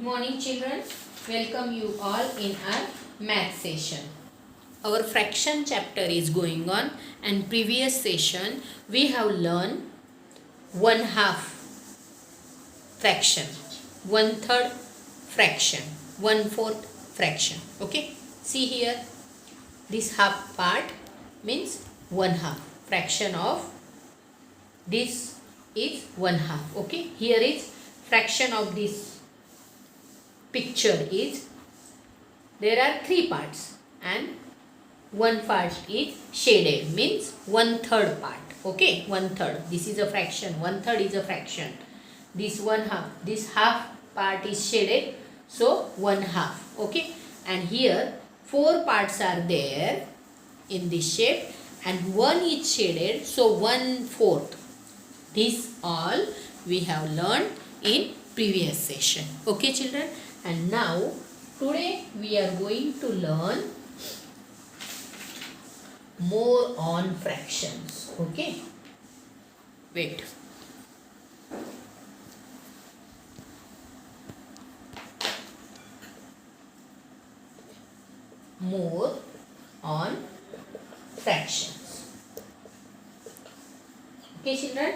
morning children. Welcome you all in our math session. Our fraction chapter is going on, and previous session we have learned 1/2 fraction, 1/3 fraction, 1/4 fraction. Okay, see here, this half part means 1/2 fraction of this is 1/2. Okay, here is fraction of this picture is there are 3 parts and one part is shaded, means 1/3 part. Okay, 1/3, this is a fraction, 1/3 is a fraction, this 1/2, this half part is shaded, so 1/2. Okay, and here 4 parts are there in this shape and one is shaded, so 1/4. This all we have learned in previous session. Okay children, and now today we are going to learn more on fractions. Okay, wait. More on fractions. Okay children,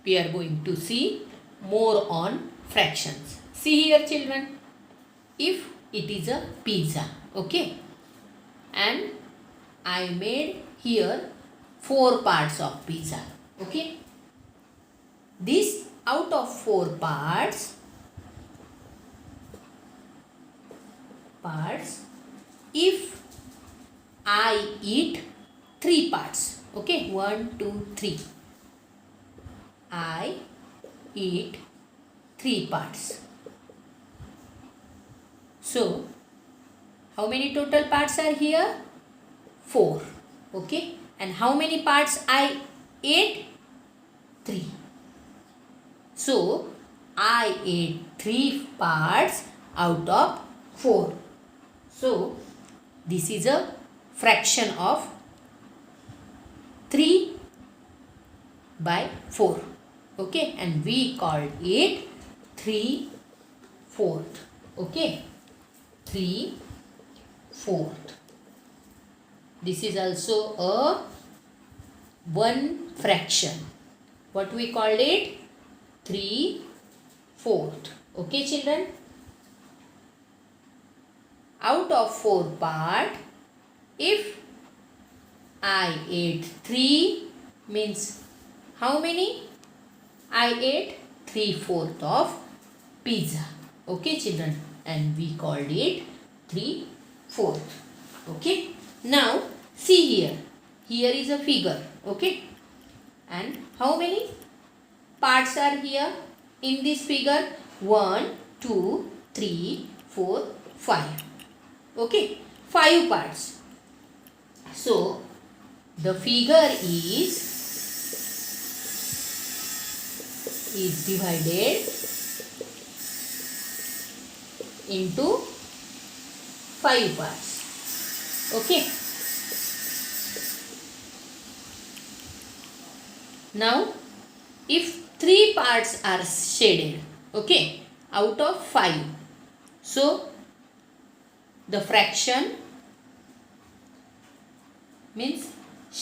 we are going to see more on fractions. See here children, if it is a pizza, okay, and I made here 4 parts of pizza. Okay, this out of 4 parts if I eat 3 parts, okay, 1 2 3, I eat 3 parts. So how many total parts are here? 4. Okay, and how many parts I ate? 3. So I ate 3 parts out of 4. So this is a fraction of 3 by 4. Okay, and we called it 3/4. Okay, 3/4. This is also a one fraction. What we called it? 3/4. Okay children, out of 4 part, if I ate 3, means how many? I ate 3/4 of pizza. Okay children, and we called it 3/4. Okay, now see here, here is a figure. Okay, and how many parts are here in this figure? 1 2 3 4 5. Okay, 5 parts. So the figure is divided into 5 parts. Okay, now if 3 parts are shaded, okay, out of 5, so the fraction means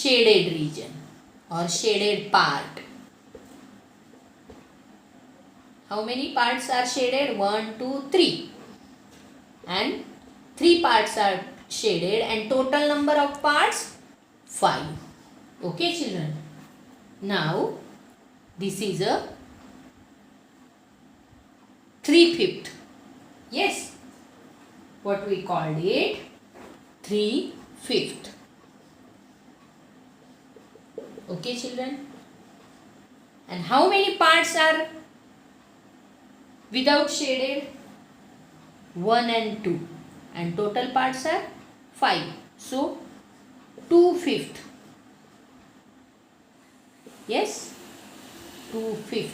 shaded region or shaded part. How many parts are shaded? 1 2 3, and 3 parts are shaded, and total number of parts 5. Okay children, now this is a 3/5. Yes, what we called it? 3/5. Okay children, and how many parts are without shaded? 1 and 2, and total parts are 5, so 2/5. Yes, 2/5,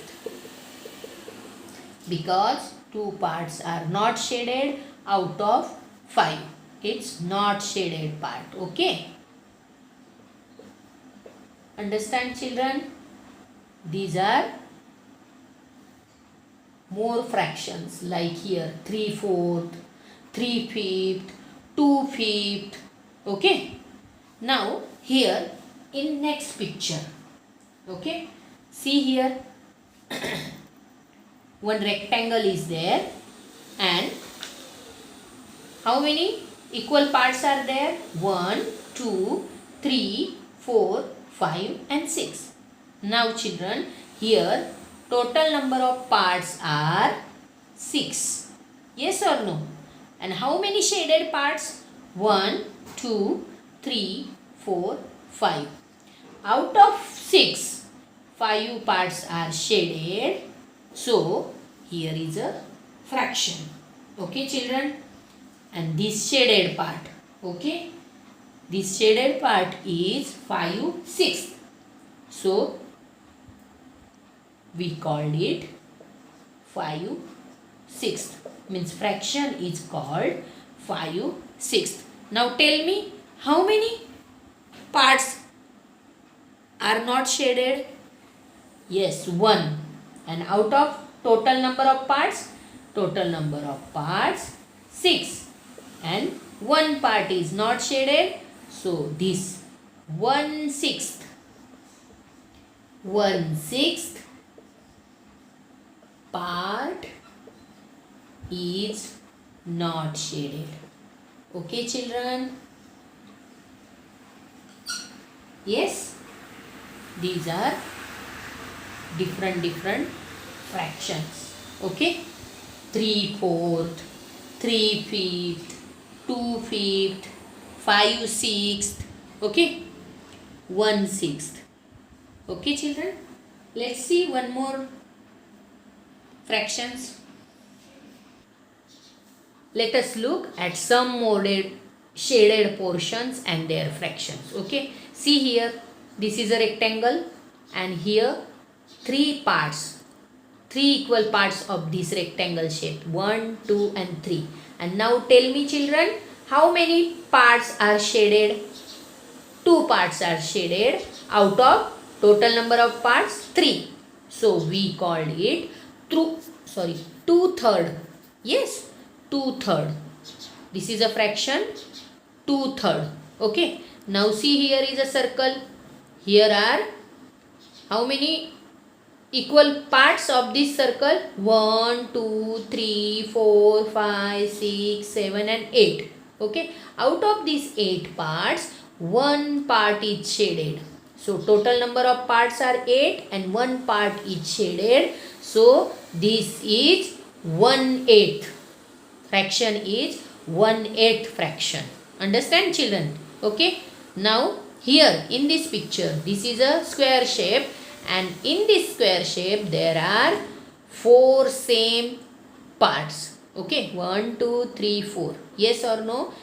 because 2 parts are not shaded out of 5. It's not shaded part. Okay, understand children? These are more fractions like here 3/4, 3/5, 2/5. Okay. Now here in next picture. Okay. See here one rectangle is there, and how many equal parts are there? 1, 2, 3, 4, 5 and 6. Now children, here total number of parts are 6. Yes or no? And how many shaded parts? 1, 2, 3, 4, 5. Out of 6, 5 parts are shaded. So here is a fraction. Okay children? And this shaded part. Okay? This shaded part is 5/6. So we called it 5/6. Means fraction is called 5/6. Now tell me, how many parts are not shaded? Yes, 1. And out of total number of parts? Total number of parts 6. And 1 part is not shaded. So this 1/6. 1/6 part is not shaded. Okay children? Yes, these are different fractions. Okay, 3/4, 3/5, 2/5, 5/6. Okay, 1/6. Okay children, let's see one more fractions. Let us look at some more shaded portions and their fractions. Okay, see here, this is a rectangle, and here 3 parts, 3 equal parts of this rectangle shape, 1, 2 and 3. And now tell me children, how many parts are shaded? 2 parts are shaded out of total number of parts 3. So we called it 2/3. Yes, 2/3. This is a fraction 2/3. Okay. Now see, here is a circle. Here are how many equal parts of this circle? 1, 2, 3, 4, 5, 6, 7 and 8. Okay. Out of these 8 parts, 1 part is shaded. So total number of parts are 8 and 1 part is shaded. So this is 1/8. Fraction is 1/8 fraction. Understand children? Okay. Now here in this picture, this is a square shape, and in this square shape there are 4 same parts. Okay, 1, 2, 3, 4. Yes or no?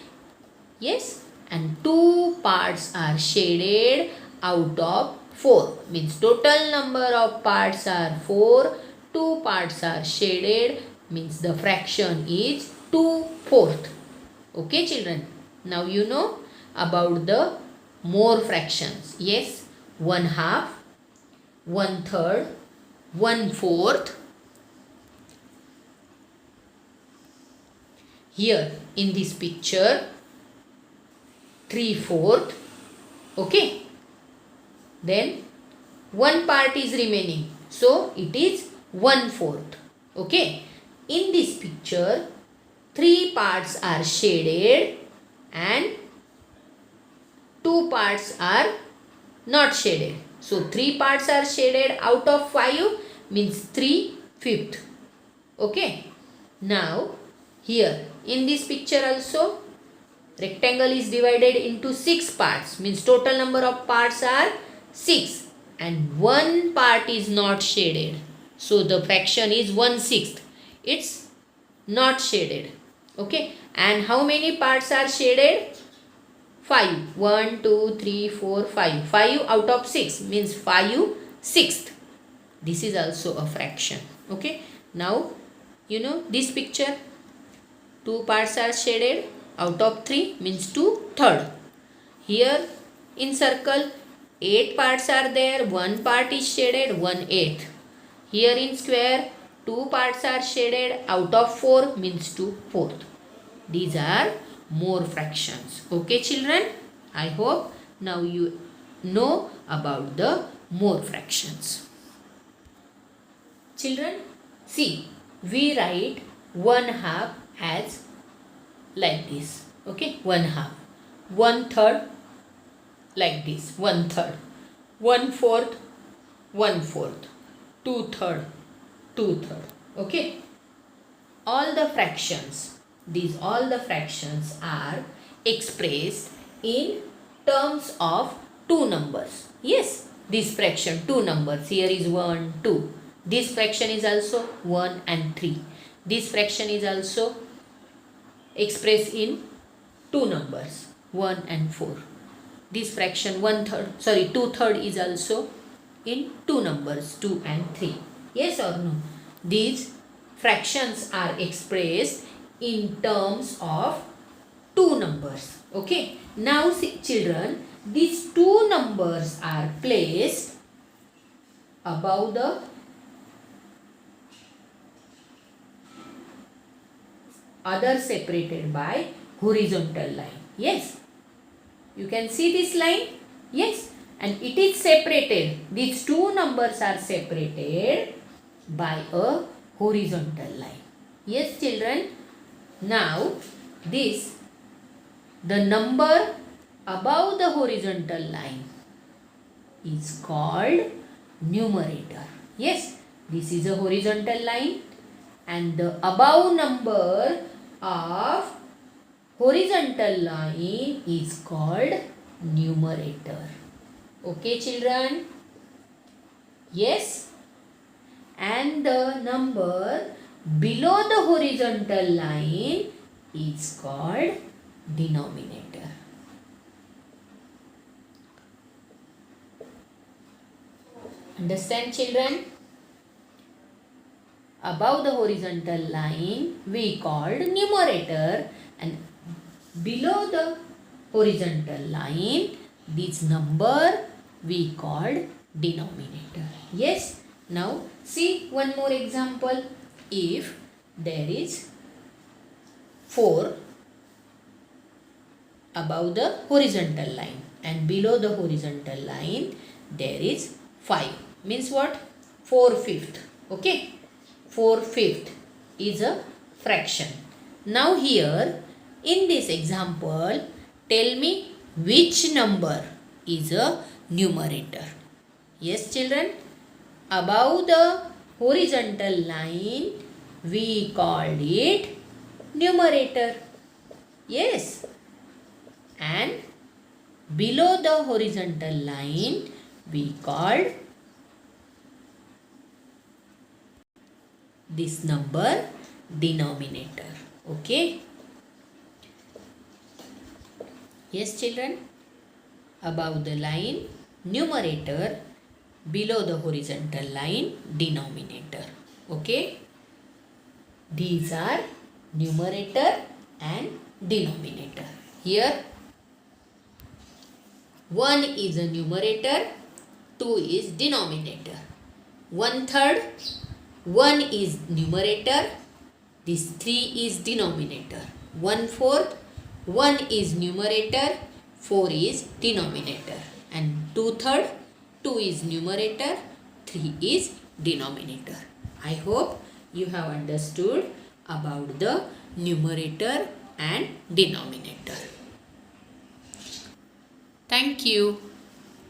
Yes. And 2 parts are shaded out of 4. Means total number of parts are 4. 2 parts are shaded. Means the fraction is 2/4. Okay children. Now you know about the more fractions. Yes. 1/2, 1/3, 1/4. Here in this picture 3/4. Okay. Then 1 part is remaining. So it is 1/4. Okay. In this picture 3 parts are shaded and 2 parts are not shaded. So 3 parts are shaded out of 5 means 3/5. Okay. Now here in this picture also rectangle is divided into 6 parts, means total number of parts are 6 and 1 part is not shaded. So the fraction is 1/6. It's not shaded. Okay. And how many parts are shaded? 5. 1, 2, 3, 4, 5. 5 out of 6 means 5/6. This is also a fraction. Okay. Now you know this picture. 2 parts are shaded out of 3 means 2/3. Here in circle 8 parts are there. 1 part is shaded, 1/8. Here in square 2 parts are shaded out of 4 means 2/4. These are more fractions. Okay children, I hope now you know about the more fractions. Children, see, we write 1/2 as like this. Okay, 1/2. 1/3 like this. 1/3. 1/4. 1/4. 2/3. 2/3. Okay. All the fractions. All the fractions are expressed in terms of two numbers. Yes, this fraction, two numbers. Here is 1, 2. This fraction is also 1 and 3. This fraction is also expressed in two numbers, 1 and 4. This fraction 2/3 is also in two numbers, 2 and 3. Yes or no? These fractions are expressed in terms of two numbers. Okay. Now see children, these two numbers are placed above the other separated by horizontal line. Yes. You can see this line? Yes. And it is separated. These two numbers are separated by a horizontal line. Yes children. Now the number above the horizontal line is called numerator. Yes. This is a horizontal line and the above number of horizontal line is called numerator. Okay children? Yes. And the number below the horizontal line is called denominator. Understand children? Above the horizontal line we called numerator and below the horizontal line this number we called denominator. Yes. Now see one more example. If there is 4 above the horizontal line and below the horizontal line there is 5. Means what? 4/5. Okay. 4/5 is a fraction. Now here in this example tell me which number is a numerator. Yes children, above the horizontal line we called it numerator. Yes. And below the horizontal line we called this number denominator. Okay. Yes children, above the line numerator, below the horizontal line denominator. Okay. These are numerator and denominator. Here 1 is a numerator, 2 is denominator. 1/3, 1 is numerator, this 3 is denominator. 1/4, 1 is numerator, 4 is denominator. And 2/3, 2 is numerator, 3 is denominator. I hope you have understood about the numerator and denominator. Thank you.